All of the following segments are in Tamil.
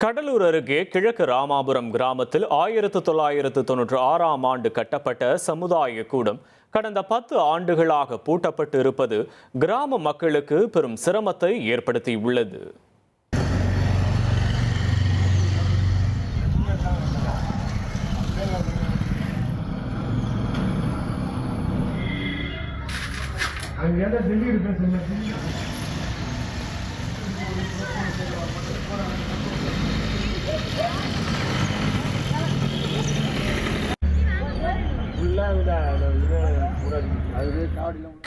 கடலூர் அருகே கிழக்கு ராமாபுரம் கிராமத்தில் 1996ஆம் ஆண்டு கட்டப்பட்ட சமுதாய கூடம் கடந்த 10 ஆண்டுகளாக பூட்டப்பட்டு இருப்பது கிராம மக்களுக்கு பெரும் சிரமத்தை ஏற்படுத்தியுள்ளது.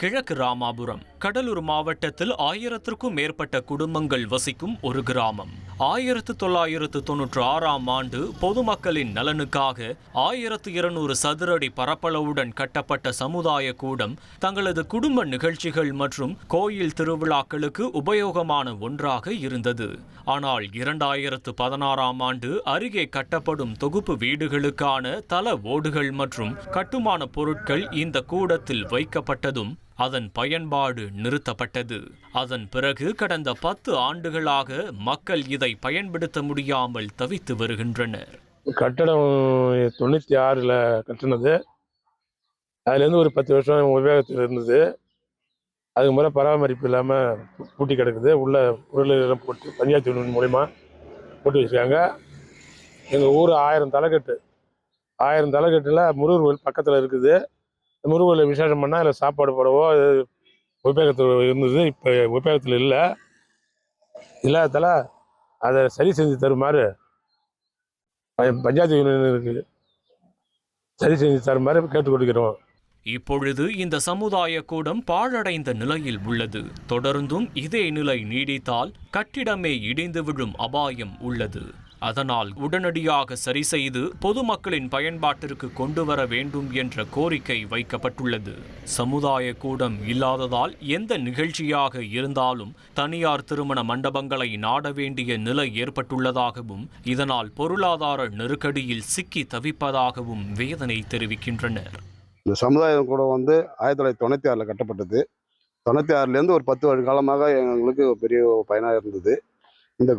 கிழக்கு ராமாபுரம் கடலூர் மாவட்டத்தில் 1000க்கும் மேற்பட்ட குடும்பங்கள் வசிக்கும் ஒரு கிராமம். 1996ஆம் ஆண்டு பொதுமக்களின் நலனுக்காக 1200 சதுரடி பரப்பளவுடன் கட்டப்பட்ட சமுதாய கூடம் தங்களது குடும்ப நிகழ்ச்சிகள் மற்றும் கோயில் திருவிழாக்களுக்கு உபயோகமான ஒன்றாக இருந்தது. ஆனால் 2016ஆம் ஆண்டு அருகே கட்டப்படும் தொகுப்பு வீடுகளுக்கான தள ஓடுகள் மற்றும் கட்டுமான பொருட்கள் இந்த கூடத்தில் வைக்கப்பட்டதும் அதன் பயன்பாடு நிறுத்தப்பட்டது. அதன் பிறகு கடந்த 10 ஆண்டுகளாக மக்கள் இதை பயன்படுத்த முடியாமல் தவித்து வருகின்றனர். கட்டடம் 96ல் கட்டினது. அதுலேருந்து ஒரு 10 வருஷம் உபயோகத்தில் இருந்தது. அதுக்கு முறை பராமரிப்பு இல்லாமல் பூட்டி கிடக்குது. உள்ள பொருள் போட்டு பஞ்சாயத்து யூனியன் மூலமா போட்டு வச்சுருக்காங்க. எங்கள் ஊர் 1000 தலைக்கட்டு. 1000 தலைக்கட்டில் முருகர் கோயில் பக்கத்தில் இருக்குது. முருகர் கோயில் விசேஷம் பண்ணால் அதில் சாப்பாடு போடவோ உபயோகத்தில் இருந்தது. இப்போ உபயோகத்தில் இல்லை. இல்லாததால் அதை சரி செஞ்சு தருமாறு பஞ்சாயத்து யூனியனுக்கு சரி செஞ்சு தருமாறு கேட்டுக்கொள்கிறோம். இப்பொழுது இந்த சமுதாய கூடம் பாழடைந்த நிலையில் உள்ளது. தொடர்ந்தும் இதே நிலை நீடித்தால் கட்டிடமே இடிந்து விழும் அபாயம் உள்ளது. அதனால் உடனடியாக சரி செய்து பொதுமக்களின் பயன்பாட்டிற்கு கொண்டு வர வேண்டும் என்ற கோரிக்கை வைக்கப்பட்டுள்ளது. சமுதாய கூடம் இல்லாததால் எந்த நிகழ்ச்சியாக இருந்தாலும் தனியார் திருமண மண்டபங்களை நாட வேண்டிய நிலை ஏற்பட்டுள்ளதாகவும் இதனால் பொருளாதார நெருக்கடியில் சிக்கி தவிப்பதாகவும் வேதனை தெரிவிக்கின்றனர். இந்த சமுதாயம் கூட 1996ல் கட்டப்பட்டது. 96லேருந்து ஒரு 10 வருட காலமாக எங்களுக்கு பெரிய பயனாக இருந்தது. இந்த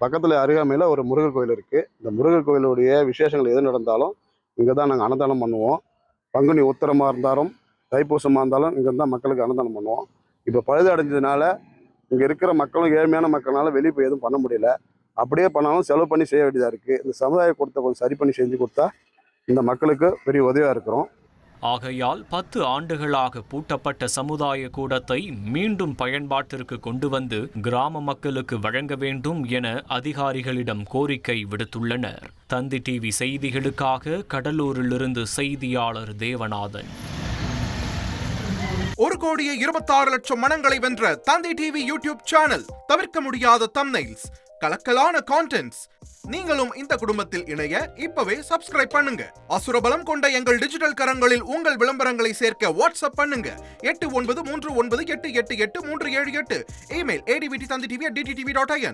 பக்கத்தில் அருகாமையில் ஒரு முருகர் கோயில் இருக்குது. இந்த முருகர் கோயிலுடைய விசேஷங்கள் எது நடந்தாலும் இங்கே தான் நாங்கள் அன்னதானம் பண்ணுவோம். பங்குனி உத்திரமாக இருந்தாலும் தைப்பூசமாக இருந்தாலும் இங்கே தான் மக்களுக்கு அன்னதானம் பண்ணுவோம். இப்போ பழுது அடைஞ்சதுனால இங்கே இருக்கிற மக்களும் ஏழ்மையான மக்கள்னால வெளியே போய் எதுவும் பண்ண முடியல. அப்படியே பண்ணாலும் செலவு பண்ணி செய்ய வேண்டியதாக இருக்குது. இந்த சமுதாய கூடத்தை கொஞ்சம் சரி பண்ணி செஞ்சு கொடுத்தா இந்த மக்களுக்கு பெரிய உதவியாக இருக்கிறோம். ஆகையால் 10 ஆண்டுகளாக பூட்டப்பட்ட சமுதாய கூடத்தை மீண்டும் பயன்பாட்டிற்கு கொண்டு வந்து கிராம மக்களுக்கு வழங்க வேண்டும் என அதிகாரிகளிடம் கோரிக்கை விடுத்துள்ளனர். தந்தி டிவி செய்திகளுக்காக கடலூரிலிருந்து செய்தியாளர் தேவநாதன். 1,26,00,000 மனங்களை வென்ற தந்தி டிவி யூடியூப் சேனல். தவிர்க்க முடியாத தம்ப்நெயில்ஸ், கலக்கலான கான்டென்ட்ஸ். நீங்களும் இந்த குடும்பத்தில் இணைய இப்பவே சப்ஸ்கிரைப் பண்ணுங்க. அசுரபலம் கொண்ட எங்கள் டிஜிட்டல் கரங்களில் உங்கள் விளம்பரங்களை சேர்க்க வாட்ஸ்அப் பண்ணுங்க. 8939888378. Email advtthanditv@dttv.in.